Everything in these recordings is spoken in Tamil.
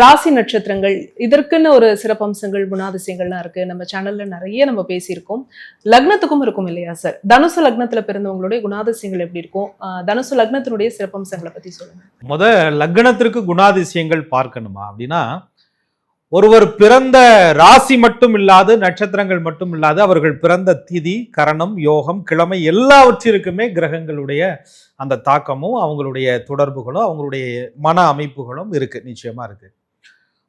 ராசி நட்சத்திரங்கள் இதற்குன்னு ஒரு சிறப்பம்சங்கள் குணாதிசயங்கள்லாம் இருக்கு. நம்ம சேனல்ல நிறைய நம்ம பேசியிருக்கோம். லக்னத்துக்கும் இருக்கும் இல்லையா சார்? தனுசு லக்னத்துல பிறந்தவங்களுடைய குணாதிசயங்கள் எப்படி இருக்கும்? தனுசு லக்னத்தினுடைய சிறப்பம்சங்களை பத்தி சொல்லுங்க. லக்னத்திற்கு குணாதிசயங்கள் பார்க்கணுமா அப்படின்னா, ஒருவர் பிறந்த ராசி மட்டும் இல்லாது, நட்சத்திரங்கள் மட்டும் இல்லாது, அவர்கள் பிறந்த திதி, கரணம், யோகம், கிழமை எல்லாவற்றிற்குமே கிரகங்களுடைய அந்த தாக்கமும் அவங்களுடைய தொடர்புகளும் அவங்களுடைய மன அமைப்புகளும் இருக்கு, நிச்சயமா இருக்கு.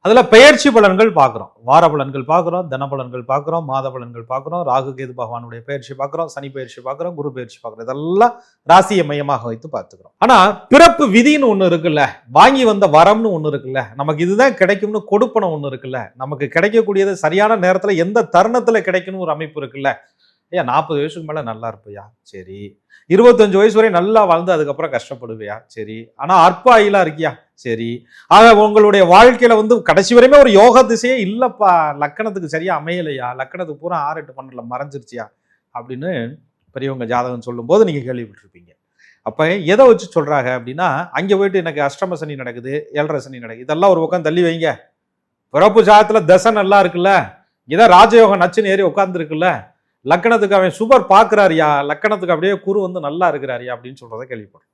அதுல பெயர்ச்சி பலன்கள் பார்க்குறோம், வார பலன்கள் பார்க்குறோம், தின பலன்கள் பார்க்குறோம், மாத பலன்கள் பார்க்குறோம், ராகு கேது பகவானுடைய பயிற்சி பார்க்குறோம், சனி பயிற்சி பார்க்குறோம், குரு பயிற்சி பார்க்குறோம். இதெல்லாம் ராசியை மையமாக வைத்து பார்த்துக்கிறோம். ஆனா பிறப்பு விதின்னு ஒண்ணு இருக்குல்ல, வாங்கி வந்த வரம்னு ஒண்ணு இருக்குல்ல, நமக்கு இதுதான் கிடைக்கும்னு கொடுப்பனம் ஒண்ணு இருக்குல்ல, நமக்கு கிடைக்கக்கூடியது சரியான நேரத்துல எந்த தருணத்துல கிடைக்கணும் ஒரு அமைப்பு இருக்குல்ல. ஏன் 40 வயசுக்கு மேல நல்லா இருப்பியா, சரி. 25 வயசு வரை நல்லா வாழ்ந்து அதுக்கப்புறம் கஷ்டப்படுவியா, சரி. ஆனா அற்ப ஆயிலா இருக்கியா, சரி. ஆக உங்களுடைய வாழ்க்கையில கடைசி வரையுமே ஒரு யோக திசையே இல்லப்பா, லக்கணத்துக்கு சரியா அமையலையா, லக்கணத்துக்கு பூரா 6, 8, 12 மறைஞ்சிருச்சியா அப்படின்னு பெரியவங்க ஜாதகம் சொல்லும் போது நீங்க கேள்விப்பட்டிருப்பீங்க. அப்ப எதை வச்சு சொல்றாங்க அப்படின்னா, அங்க போயிட்டு எனக்கு அஷ்டம சனி நடக்குது, 7.5 சனி நடக்குது, இதெல்லாம் ஒரு பக்கம் தள்ளி வைங்க. பிறப்பு ஜாதகத்துல தசை நல்லா இருக்குல்ல, இதான் ராஜயோகம் நச்சுன்னு ஏறி உட்கார்ந்து இருக்குல்ல, லக்கணத்துக்கு அவன் சூப்பர் பார்க்கிறாரியா, லக்கணத்துக்கு அப்படியே குரு நல்லா இருக்கிறாரியா அப்படின்னு சொல்றதை கேள்விப்படும்.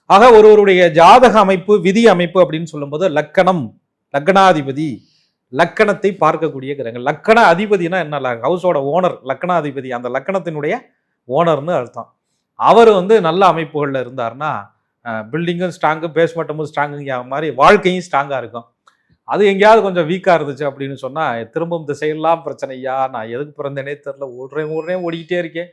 ஆக ஒருவருடைய ஜாதக அமைப்பு, விதி அமைப்பு அப்படின்னு சொல்லும்போது லக்கணம், லக்னாதிபதி, லக்கணத்தை பார்க்கக்கூடிய கிரகங்கள். லக்கண அதிபதினா என்ன, ஹவுஸோட ஓனர் லக்கணாதிபதி, அந்த லக்கணத்தினுடைய ஓனர்னு அர்த்தம். அவர் நல்ல அமைப்புகள்ல இருந்தாருன்னா பில்டிங்கும் ஸ்ட்ராங்கு, பேஸ்மெண்ட்டும் ஸ்ட்ராங்குங்க மாதிரி வாழ்க்கையும் ஸ்ட்ராங்கா இருக்கும். அது எங்கேயாவது கொஞ்சம் வீக்கா இருந்துச்சு அப்படின்னு சொன்னா, திரும்பும் திசையெல்லாம் பிரச்சனையா, நான் எதுக்கு பிறந்தேனே தெரியல, ஓடுறேன் ஓடிக்கிட்டே இருக்கேன்,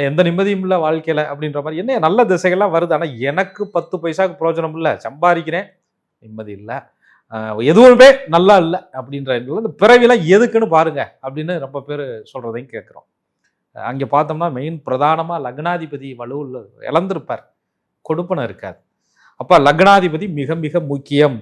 எந்த நிம்மதியும் இல்லை வாழ்க்கையில அப்படின்ற மாதிரி. என்ன நல்ல திசைகள்லாம் வருது, ஆனா எனக்கு 10 பைசாவுக்கு பிரயோஜனம் இல்லை, சம்பாதிக்கிறேன், நிம்மதி இல்லை, எதுவுமே நல்லா இல்லை அப்படின்ற இந்த பிறவிலாம் எதுக்குன்னு பாருங்க அப்படின்னு ரொம்ப பேர் சொல்றதையும் கேட்குறோம். அங்கே பார்த்தோம்னா மெயின் பிரதானமா லக்னாதிபதி வலுவில் இழந்திருப்பார், கொடுப்பனை இருக்காது. அப்ப லக்னாதிபதி மிக மிக முக்கியம்